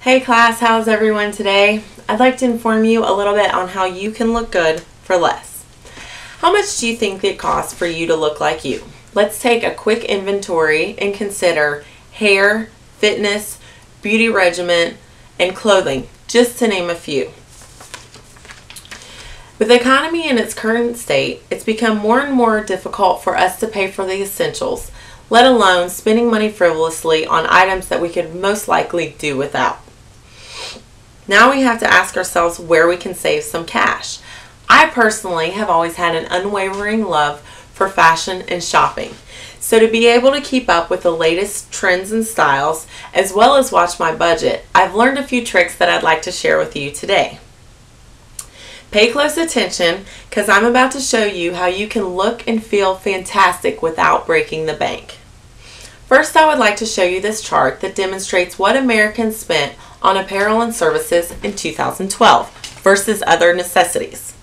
Hey class, how's everyone today? I'd like to inform you a little bit on how you can look good for less. How much do you think it costs for you to look like you? Let's take a quick inventory and consider hair, fitness, beauty regimen, and clothing, just to name a few. With the economy in its current state, it's become more and more difficult for us to pay for the essentials, let alone spending money frivolously on items that we could most likely do without. Now we have to ask ourselves where we can save some cash. I personally have always had an unwavering love for fashion and shopping. So to be able to keep up with the latest trends and styles, as well as watch my budget, I've learned a few tricks that I'd like to share with you today. Pay close attention because I'm about to show you how you can look and feel fantastic without breaking the bank. First, I would like to show you this chart that demonstrates what Americans spent on apparel and services in 2012 versus other necessities.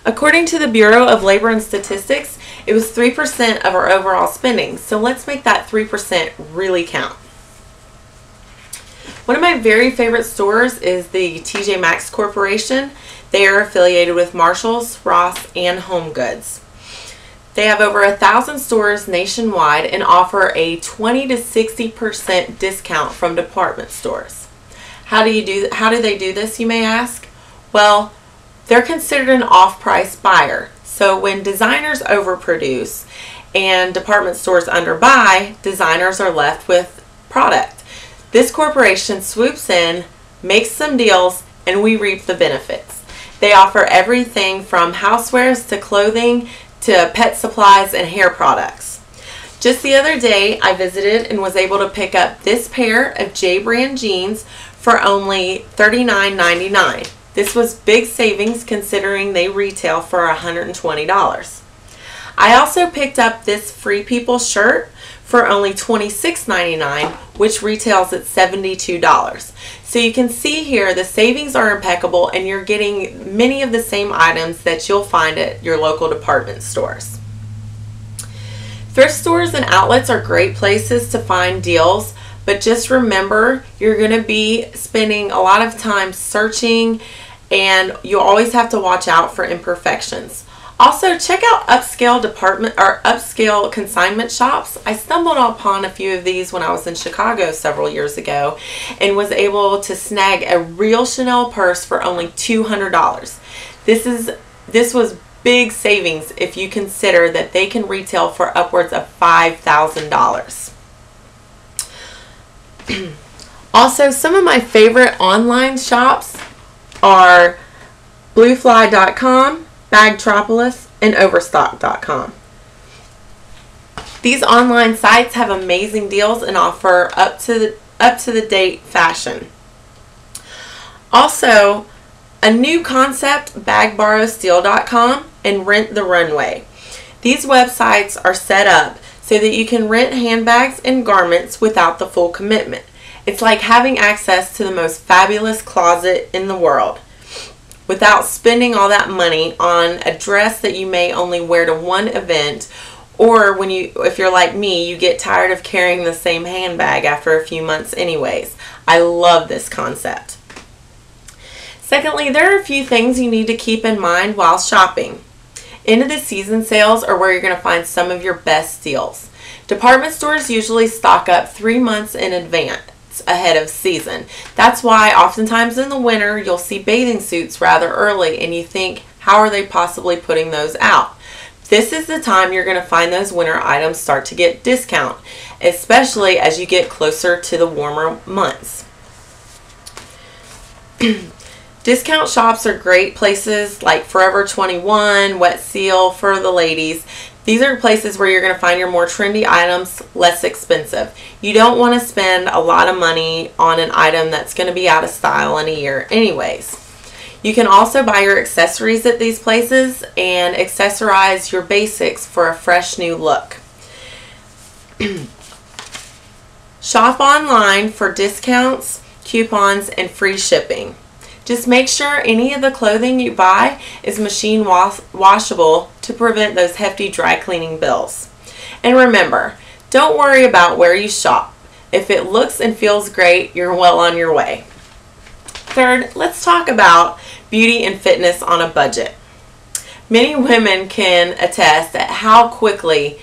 According to the Bureau of Labor and Statistics, it was 3% of our overall spending, so let's make that 3% really count. One of my very favorite stores is the TJ Maxx Corporation. They are affiliated with Marshalls, Ross, and Home Goods. They have over 1,000 stores nationwide and offer a 20 to 60% discount from department stores. How do they do this, you may ask? Well, they're considered an off-price buyer. So when designers overproduce and department stores underbuy, designers are left with product. This corporation swoops in, makes some deals, and we reap the benefits. They offer everything from housewares to clothing to pet supplies and hair products. Just the other day, I visited and was able to pick up this pair of J brand jeans for only $39.99. This was big savings considering they retail for $120. I also picked up this Free People shirt for only $26.99, which retails at $72. So you can see here the savings are impeccable and you're getting many of the same items that you'll find at your local department stores. Thrift stores and outlets are great places to find deals, but just remember you're going to be spending a lot of time searching and you always have to watch out for imperfections. Also, check out upscale consignment shops. I stumbled upon a few of these when I was in Chicago several years ago and was able to snag a real Chanel purse for only $200. This was big savings if you consider that they can retail for upwards of $5,000. Also, some of my favorite online shops are bluefly.com, Bagtropolis, and Overstock.com. These online sites have amazing deals and offer up to the date fashion. Also, a new concept, BagBorrowSteal.com and Rent the Runway. These websites are set up so that you can rent handbags and garments without the full commitment. It's like having access to the most fabulous closet in the world without spending all that money on a dress that you may only wear to one event, or if you're like me, you get tired of carrying the same handbag after a few months anyways. I love this concept. Secondly, there are a few things you need to keep in mind while shopping. End of the season sales are where you're going to find some of your best deals. Department stores usually stock up 3 months in advance ahead of season. That's why oftentimes in the winter you'll see bathing suits rather early and you think, how are they possibly putting those out? This is the time you're going to find those winter items start to get discount, especially as you get closer to the warmer months. Discount shops are great places like Forever 21, Wet Seal for the ladies. These are places where you're going to find your more trendy items less expensive. You don't want to spend a lot of money on an item that's going to be out of style in a year anyways. You can also buy your accessories at these places and accessorize your basics for a fresh new look. Shop online for discounts, coupons, and free shipping. Just make sure any of the clothing you buy is machine washable to prevent those hefty dry cleaning bills. And remember, Don't worry about where you shop. If it looks and feels great, you're well on your way. Third, let's talk about beauty and fitness on a budget. Many women can attest at how quickly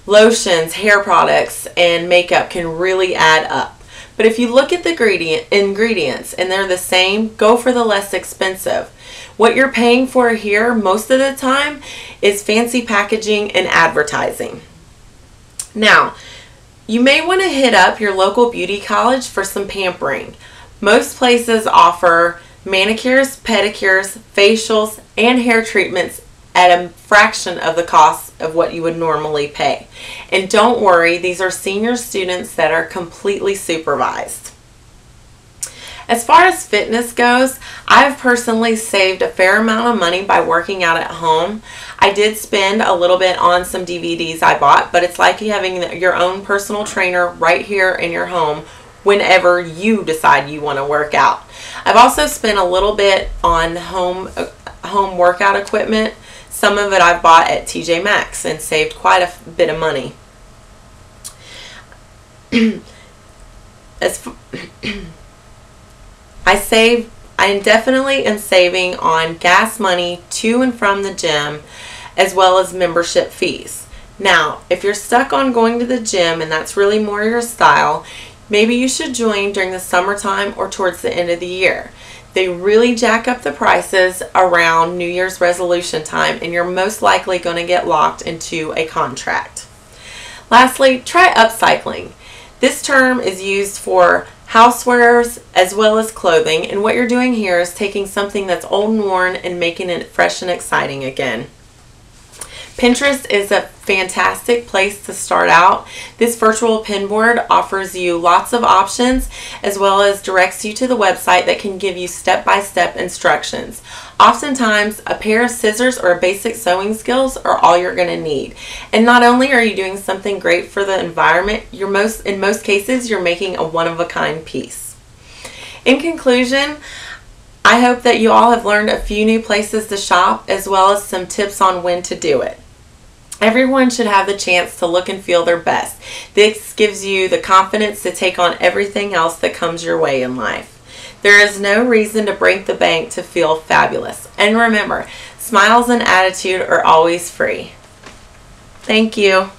lotions, hair products, and makeup can really add up. But if you look at the ingredients and they're the same, go for the less expensive. What you're paying for here most of the time is fancy packaging and advertising. Now, you may want to hit up your local beauty college for some pampering. Most places offer manicures, pedicures, facials, and hair treatments at a fraction of the cost of what you would normally pay. And don't worry, these are senior students that are completely supervised. As far as fitness goes, I've personally saved a fair amount of money by working out at home. I did spend a little bit on some DVDs I bought, but it's like having your own personal trainer right here in your home whenever you decide you want to work out. I've also spent a little bit on home workout equipment. Some of it I've bought at TJ Maxx and saved quite a bit of money. I definitely am saving on gas money to and from the gym, as well as membership fees. Now, if you're stuck on going to the gym and that's really more your style, maybe you should join during the summertime or towards the end of the year. They really jack up the prices around New Year's resolution time, and you're most likely going to get locked into a contract. Lastly, try upcycling. This term is used for housewares as well as clothing, and what you're doing here is taking something that's old and worn and making it fresh and exciting again. Pinterest is a fantastic place to start out. This virtual pin board offers you lots of options as well as directs you to the website that can give you step-by-step instructions. Oftentimes, a pair of scissors or basic sewing skills are all you're going to need. And not only are you doing something great for the environment, in most cases, you're making a one-of-a-kind piece. In conclusion, I hope that you all have learned a few new places to shop as well as some tips on when to do it. Everyone should have the chance to look and feel their best. This gives you the confidence to take on everything else that comes your way in life. There is no reason to break the bank to feel fabulous. And remember, smiles and attitude are always free. Thank you.